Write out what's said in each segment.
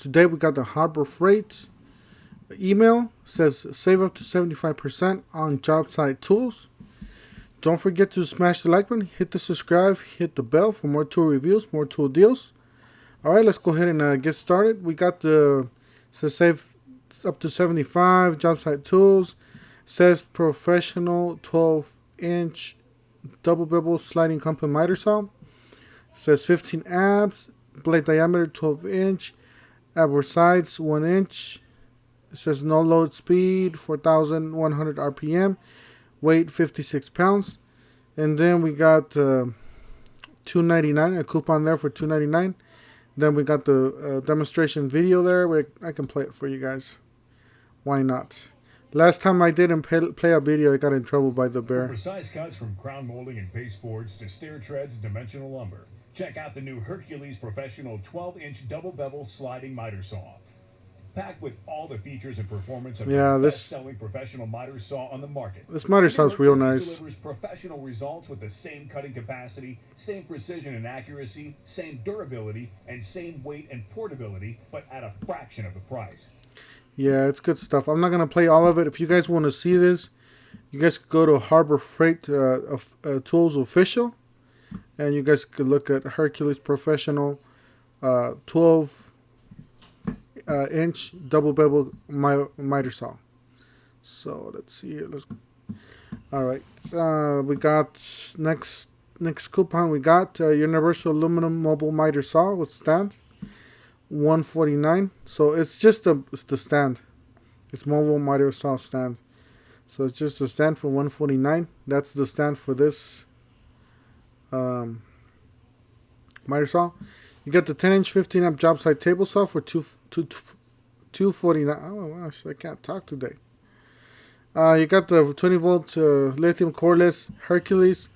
today we got the Harbor Freight email. Says save up to 75% on job site tools. Don't forget to smash the like button, hit the subscribe, hit the bell for more tool reviews, more tool deals. Alright, let's go ahead and get started. We got the, says save up to 75 job site tools. Says professional 12-inch double bevel sliding compact miter saw. Says 15 abs, blade diameter 12-inch, abort sides 1 inch. It says no load speed 4,100 RPM, weight 56 pounds. And then we got $2.99, a coupon there for $2.99. Then we got the demonstration video there. I can play it for you guys. Why not? Last time I didn't play a video, I got in trouble by the bear. For precise cuts from crown molding and baseboards to stair treads and dimensional lumber, check out the new Hercules Professional 12-inch double bevel sliding miter saw. Packed with all the features and performance of the best-selling professional miter saw on the market. This miter saw is real nice. Delivers professional results with the same cutting capacity, same precision and accuracy, same durability, and same weight and portability, but at a fraction of the price. Yeah, it's good stuff. I'm not going to play all of it. If you guys want to see this, you guys could go to Harbor Freight Tools Official. And you guys could look at Hercules Professional 12-inch double bevel miter saw. So let's see here. All right. We got next coupon. We got Universal Aluminum Mobile Miter Saw with stand. $149. So it's just the stand. It's mobile miter saw stand. So it's just a stand for $149. That's the stand for this miter saw. You got the 10-inch 15-amp job site table saw for $249. Oh gosh, I can't talk today. You got the 20-volt lithium coreless Hercules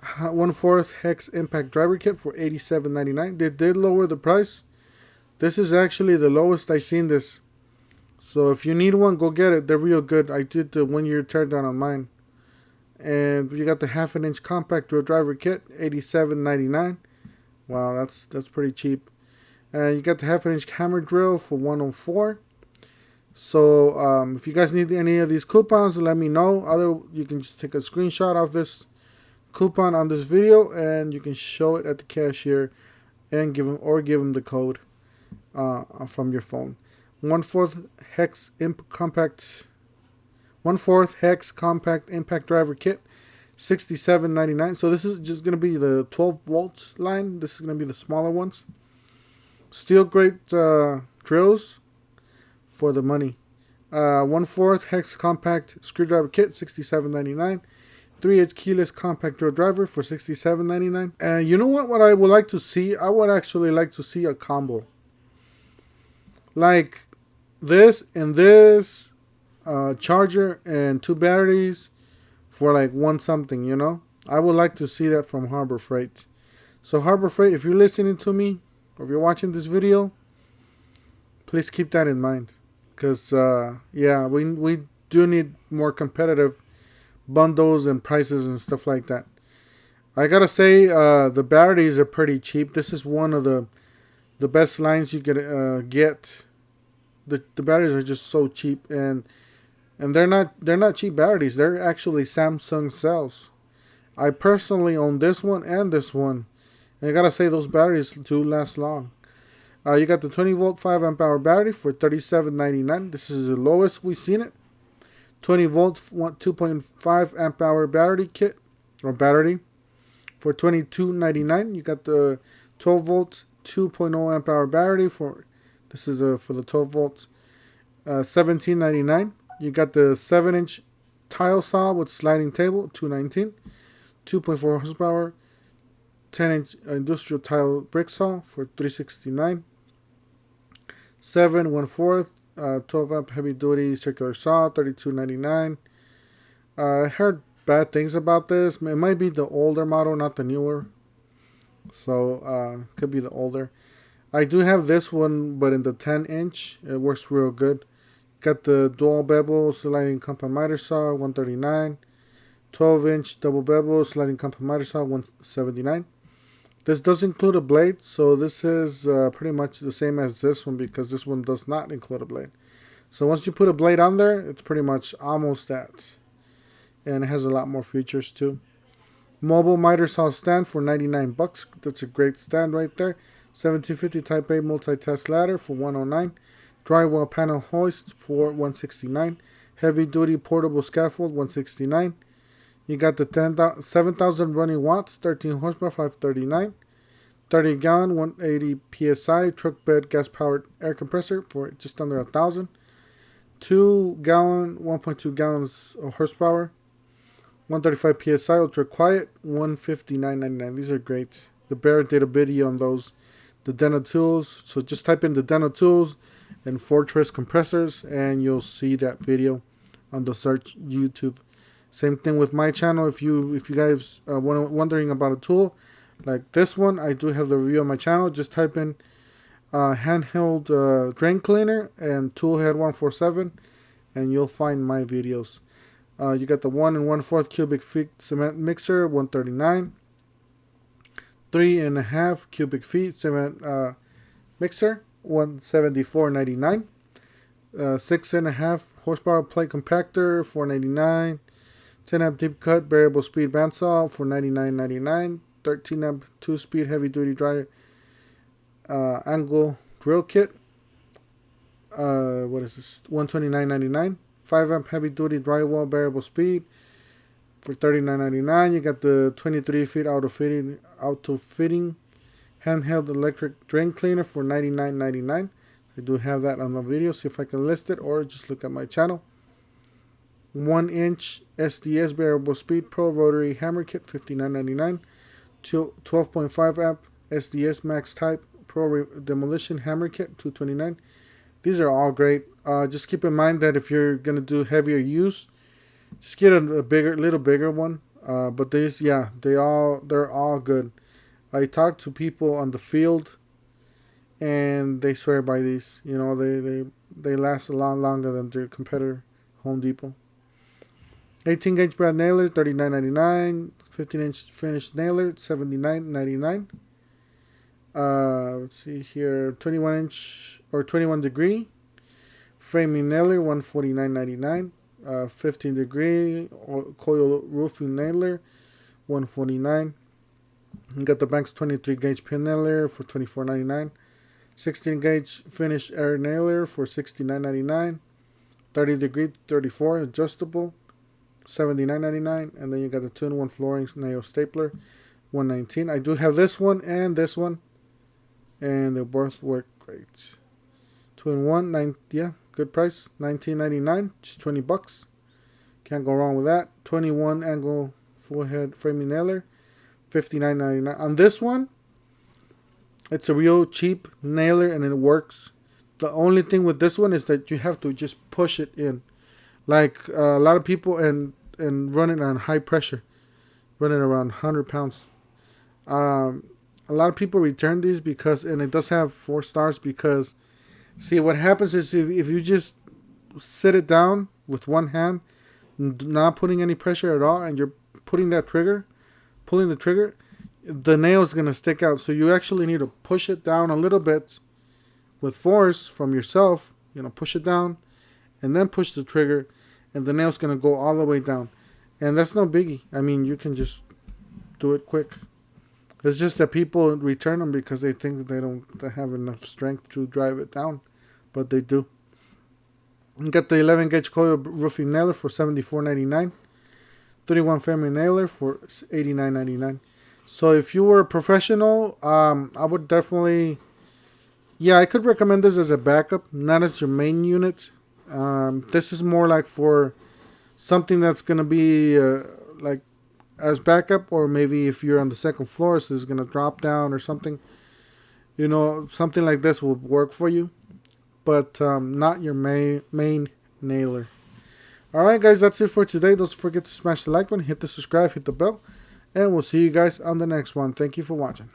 1/4 hex impact driver kit for $87.99. They did lower the price. This is actually the lowest I've seen this. So if you need one, go get it. They're real good. I did the 1-year teardown on mine. And you got the 1/2 inch compact drill driver kit, $87.99. Wow, that's pretty cheap. And you got the 1/2 inch hammer drill for $104. So if you guys need any of these coupons, let me know. You can just take a screenshot of this coupon on this video, and you can show it at the cashier and give them the code from your phone. 1/4 hex compact 1/4 hex compact impact driver kit, $67.99. So this is just gonna be the 12-volt line. This is gonna be the smaller ones. Steel grate drills for the money. 1/4 hex compact screwdriver kit, $67.99. 3/8 keyless compact drill driver for $67.99. And you know what I would like to see? I would actually like to see a combo. Like this and this, charger and 2 batteries for like one something, you know? I would like to see that from Harbor Freight. So Harbor Freight, if you're listening to me, or if you're watching this video, please keep that in mind. Because, yeah, we do need more competitive bundles and prices and stuff like that. I gotta say, the batteries are pretty cheap. This is one of the best lines you could get. The batteries are just so cheap, and they're not cheap batteries. They're actually Samsung cells. I personally own this one and this one, and I gotta say those batteries do last long. You got the 20-volt 5-amp hour battery for $37.99. This is the lowest we've seen it. 20-volt 2.5 amp hour battery kit or battery for $22.99. You got the 12-volt 2.0 amp hour battery for for the 12 volts, $17.99. You got the 7-inch tile saw with sliding table, $219. 2.4 horsepower 10-inch industrial tile brick saw for $369. 1/4 12-amp heavy-duty circular saw, $32.99. I heard bad things about this. It might be the older model, not the newer. So, could be the older. I do have this one, but in the 10-inch. It works real good. Got the dual bevel sliding compact miter saw, $139. 12-inch double bevel sliding compact miter saw, $179. This does include a blade, so this is pretty much the same as this one because this one does not include a blade. So once you put a blade on there, it's pretty much almost that. And it has a lot more features too. Mobile miter saw stand for 99 bucks. That's a great stand right there. 1750 Type A multi-test ladder for 109. Drywall panel hoist for 169. Heavy duty portable scaffold 169. You got the 7,000 running watts, 13 horsepower, 539. 30 gallon, 180 psi truck bed gas powered air compressor for just under 1,000. 2 gallon, 1.2 gallons of horsepower. 135 psi ultra quiet, 159.99. These are great. The Bear did a video on those. The Deno Tools. So just type in the Deno Tools and Fortress compressors, and you'll see that video on the search YouTube. Same thing with my channel. If you guys are wondering about a tool like this one, I do have the review on my channel. Just type in handheld drain cleaner and toolhead 147, and you'll find my videos. You got the 1 1/4 cubic feet cement mixer, 139. 3.5 cubic feet cement mixer, 174.99. 6.5 horsepower plate compactor, 499. 10 amp deep cut variable speed bandsaw for 99.99. 13 amp 2-speed heavy duty dry angle drill kit. What is this? 129.99. 5 amp heavy duty drywall variable speed for 39.99. You got the 23 feet auto fitting handheld electric drain cleaner for 99.99. I do have that on the video. See if I can list it, or just look at my channel. 1-inch SDS variable speed pro rotary hammer kit, 59.99. 12.5 amp SDS max type pro demolition hammer kit, 229. These are all great. Just keep in mind that if you're gonna do heavier use, just get a little bigger one. But these, yeah, they're all good. I talked to people on the field, and they swear by these. You know, they last a lot longer than their competitor, Home Depot. 18 gauge brad nailer, $39.99. 15-inch finished nailer, $79.99. Let's see here, 21-inch or 21 degree framing nailer, $149.99. 15 degree coil roofing nailer, $149. You got the Banks 23 gauge pin nailer for $24.99. 16 gauge finished air nailer for $69.99. 30 degree 34 adjustable, $79.99. And then you got the 2-in-1 flooring nail stapler, $119. I do have this one, and they both work great. 2-in-1, yeah, good price, $19.99, just $20. Can't go wrong with that. 21 angle full head framing nailer, $59.99. On this one, it's a real cheap nailer and it works. The only thing with this one is that you have to just push it in, like a lot of people, and run it on high pressure, running around 100 pounds. A lot of people return these because, and it does have 4 stars because, see, what happens is if you just sit it down with one hand, not putting any pressure at all, and you're pulling the trigger, the nail is going to stick out. So you actually need to push it down a little bit with force from yourself, push it down and then push the trigger, and the nail's going to go all the way down. And that's no biggie. I mean, you can just do it quick. It's just that people return them because they think that they don't have enough strength to drive it down, but they do. You got the 11 gauge coil roofing nailer for $74.99. 31 family nailer for $89.99. So if you were a professional, I would definitely, I could recommend this as a backup, not as your main unit. This is more like for something that's going to be like as backup, or maybe if you're on the second floor, so it's going to drop down or something. Something like this will work for you, but not your main nailer. Alright guys, that's it for today. Don't forget to smash the like button, hit the subscribe, hit the bell, and we'll see you guys on the next one. Thank you for watching.